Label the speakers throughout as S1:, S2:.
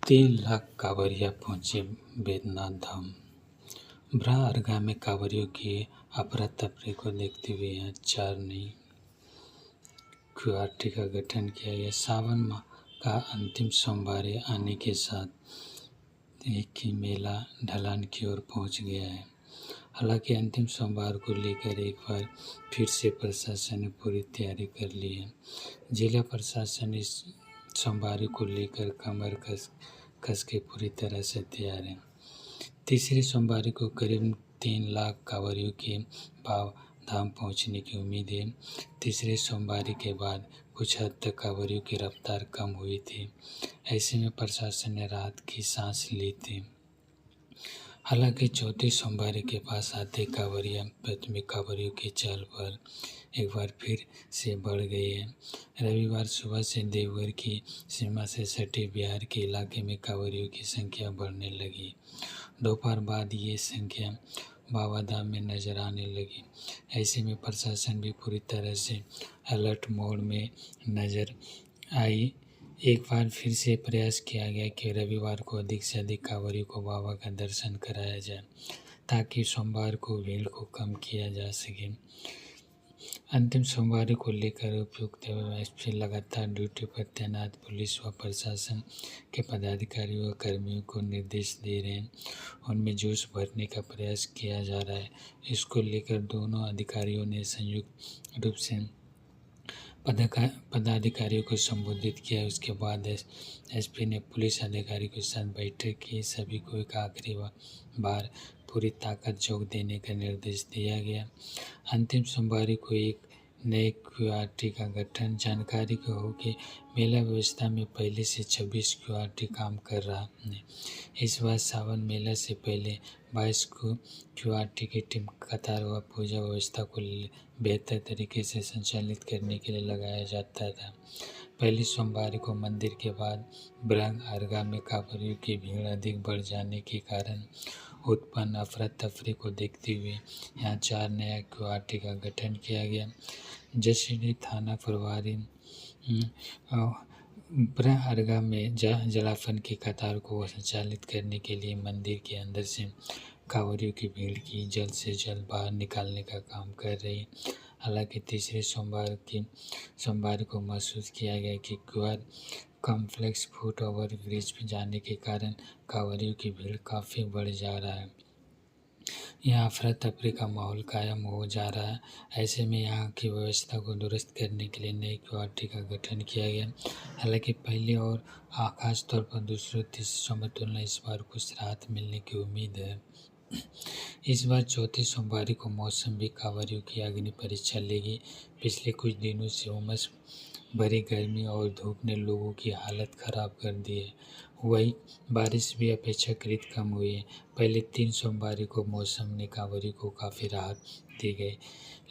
S1: 3 लाख कांवरिया पहुंचे बैद्यनाथ धाम। ब्रह्मअरगा में कांवरियों की अफरा तफरी को देखते हुए यहाँ 4 नई क्यूआरटी का गठन किया गया। सावन माह का अंतिम सोमवार आने के साथ ही मेला ढलान की ओर पहुंच गया है। हालांकि अंतिम सोमवार को लेकर एक बार फिर से प्रशासन ने पूरी तैयारी कर ली है। जिला प्रशासन इस सोमवार को लेकर कमर कस के पूरी तरह से तैयार है। तीसरे सोमवार को करीब 3 लाख कांवरियों के बाबा धाम पहुंचने की उम्मीद है। तीसरे सोमवार के बाद कुछ हद तक कांवरियों की रफ्तार कम हुई थी। ऐसे में प्रशासन ने राहत की सांस ली थी। हालांकि चौथे सोमवार के पास आते कांवरिया प्राथमिक कांवरियों की चहल पहल एक बार फिर से बढ़ गई है। रविवार सुबह से देवघर की सीमा से सटे बिहार के इलाके में कांवरियों की संख्या बढ़ने लगी। दोपहर बाद ये संख्या बाबा धाम में नजर आने लगी। ऐसे में प्रशासन भी पूरी तरह से अलर्ट मोड में नजर आई। एक बार फिर से प्रयास किया गया कि रविवार को अधिक से अधिक कांवरियों को बाबा का दर्शन कराया जाए ताकि सोमवार को भीड़ को कम किया जा सके। अंतिम सोमवार को लेकर उपयुक्त एसपी लगातार ड्यूटी पर तैनात पुलिस व प्रशासन के पदाधिकारियों व कर्मियों को निर्देश दे रहे हैं। उनमें जोश भरने का प्रयास किया जा रहा है। इसको लेकर दोनों अधिकारियों ने संयुक्त रूप से पदाधिकारियों को संबोधित किया। उसके बाद एसपी ने पुलिस अधिकारियों के साथ बैठक की। सभी को एक आखिरी बार पूरी ताकत झोंक देने का निर्देश दिया गया। अंतिम सोमवार को एक नए क्यूआरटी का गठन। जानकारी को हो कि मेला व्यवस्था में पहले से 26 क्यूआरटी काम कर रहा है। इस बार सावन मेला से पहले 22 को क्यूआरटी की टीम कतार व पूजा व्यवस्था को बेहतर तरीके से संचालित करने के लिए लगाया जाता था। पहले सोमवार को मंदिर के बाद ब्रह्मअरगा में कांवरियों की भीड़ अधिक बढ़ जाने के कारण उत्पन्न अफरा तफरी को देखते हुए यहाँ 4 नया क्यूआरटी का गठन किया गया। जसीडीह थाना प्रभारी ब्रह्मअरगा में जलावन की कतार को संचालित करने के लिए मंदिर के अंदर से कांवरियों की भीड़ की जल्द से जल्द बाहर निकालने का काम कर रही। हालांकि तीसरे सोमवार को महसूस किया गया कि QR complex foot over bridge पर जाने के कारण कांवरियों की भीड़ काफ़ी बढ़ जा रहा है। यहाँ अफरा तफरी का माहौल कायम हो जा रहा है। ऐसे में यहाँ की व्यवस्था को दुरुस्त करने के लिए नई क्यूआरटी का गठन किया गया। हालांकि पहले और खास तौर पर दूसरे तीसरे सोमवार तुलना इस बार कुछ राहत मिलने की उम्मीद है। इस बार चौथे सोमवार को मौसम भी कांवरियों की अग्नि परीक्षा लेगी। पिछले कुछ दिनों से उमस भरी गर्मी और धूप ने लोगों की हालत खराब कर दी है। वही बारिश भी अपेक्षाकृत कम हुई है। पहले 3 सोमवार को मौसम ने कांवरियों को काफ़ी राहत दी गई,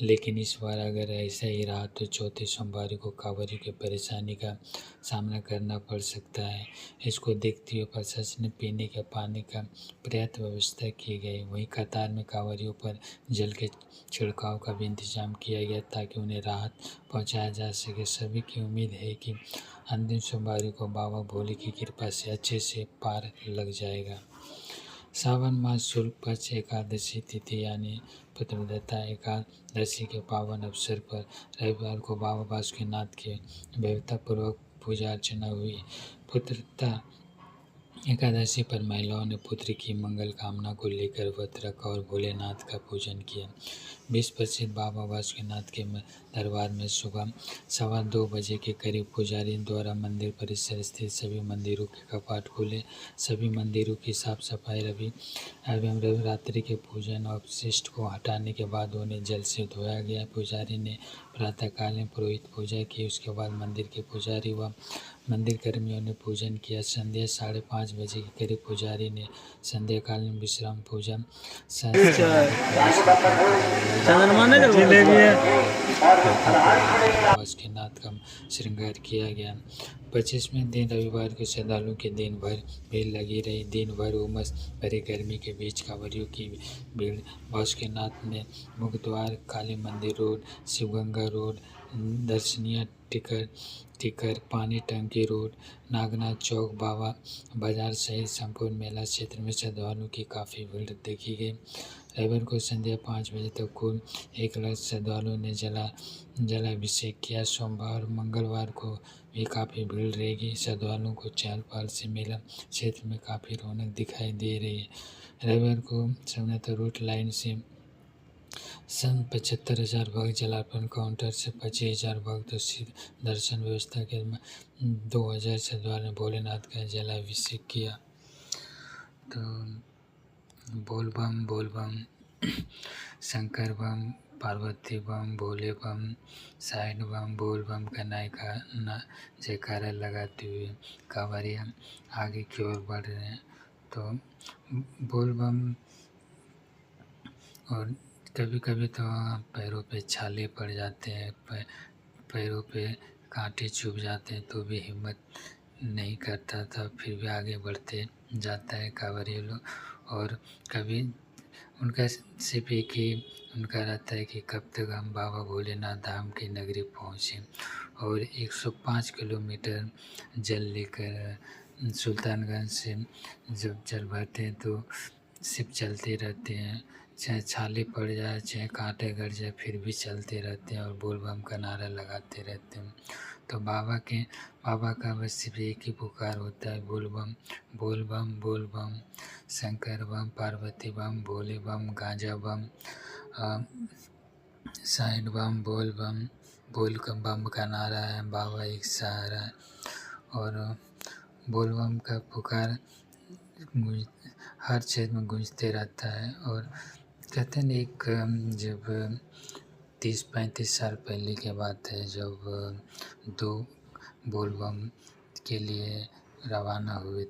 S1: लेकिन इस बार अगर ऐसा ही रहा तो चौथे सोमवार को कांवरियों की परेशानी का सामना करना पड़ सकता है। इसको देखते हुए प्रशासन ने पीने के पानी का पर्याप्त व्यवस्था की गई। वहीं कतार में कांवरियों पर जल के छिड़काव का भी इंतजाम किया गया ताकि उन्हें राहत पहुंचाया जा सके। सभी की उम्मीद है कि अंतिम सोमवार को बाबा भोले की कृपा से अच्छे से पार लग जाएगा। सावन माह शुक्ल पक्ष एकादशी तिथि यानी पुत्रदत्ता एकादशी के पावन अवसर पर रविवार को बाबा बासुकीनाथ की भव्यतापूर्वक पूजा अर्चना हुई। पुत्रदत्ता एकादशी पर महिलाओं ने पुत्र की मंगल कामना को लेकर व्रत रखा और भोलेनाथ का पूजन किया। विश्व प्रसिद्ध बाबा बासुकीनाथ के दरबार में सुबह 2:15 बजे के करीब पुजारी द्वारा मंदिर परिसर स्थित सभी मंदिरों के कपाट खुले। सभी मंदिरों की साफ सफाई रविरात्रि के पूजन और अवशिष्ट को हटाने के बाद उन्हें जल से धोया गया। पुजारी ने प्रातःकाल में पुरोहित पूजा की। उसके बाद मंदिर के पुजारी व मंदिर कर्मियों ने पूजन किया। संध्या 5:30 बजे के करीब पुजारी ने संध्याकालीन विश्राम पूजा बासुकीनाथ का श्रृंगार किया गया। 25वें दिन रविवार को श्रद्धालुओं के दिन भर भीड़ लगी रही। दिन भर उमस भरी गर्मी के बीच कांवरियों की भीड़ बासुकीनाथ में मुख्य द्वार, काली मंदिर रोड, शिवगंगा रोड, दर्शनीय टिकर टिकर पानी टंकी रोड, नागनाथ चौक, बाबा बाजार सहित संपूर्ण मेला क्षेत्र में श्रद्धालुओं की काफ़ी भीड़ देखी गई। रविवार को संध्या 5 बजे तक कुल 1 लाख श्रद्धालुओं ने जलाभिषेक किया। सोमवार और मंगलवार को भी काफ़ी भीड़ रहेगी। श्रद्धालुओं को चहल पहल से मेला क्षेत्र में काफ़ी रौनक दिखाई दे रही है। रविवार को सोमनाथ रूट लाइन से 75,000 भक्त, जलार्पण काउंटर से 25,000 भक्त और दर्शन व्यवस्था के 2,000 श्रद्धालुओं ने भोलेनाथ का जलाभिषेक किया। तो बोल बम शंकर बम, पार्वती बम, भोले बम, साइड बम, बोल बम का जयकारा लगाते हुए कांवरिया आगे की ओर बढ़ रहे हैं। तो बोल बम, और कभी कभी तो पैरों पे छाले पड़ जाते हैं, पैरों पे कांटे चुभ जाते हैं, तो भी हिम्मत नहीं करता था, फिर भी आगे बढ़ते जाता है कांवरिया लोग। और कभी उनका सिर्फ एक ही उनका रहता है कि कब तक हम बाबा भोलेनाथ धाम की नगरी पहुँचे। और 105 किलोमीटर जल लेकर सुल्तानगंज से जब जल भरते हैं तो सिर्फ चलते रहते हैं, चाहे छाले पड़ जाए, चाहे कांटे गड़ जाए, फिर भी चलते रहते हैं और बोल बम का नारा लगाते रहते हैं। तो बाबा का बस सिर्फ एक ही पुकार होता है, बोल बम बोल बम बोल बम, शंकर बम, पार्वती बम, भोले बम, गांजा बम, साइड बम, बोल बम का नारा है, बाबा एक सहारा है। और बोल बम का पुकार हर क्षेत्र में गूंजते रहता है। और कहते हैं एक जब 30-35 साल पहले की बात है, जब 2 बोल बम के लिए रवाना हुए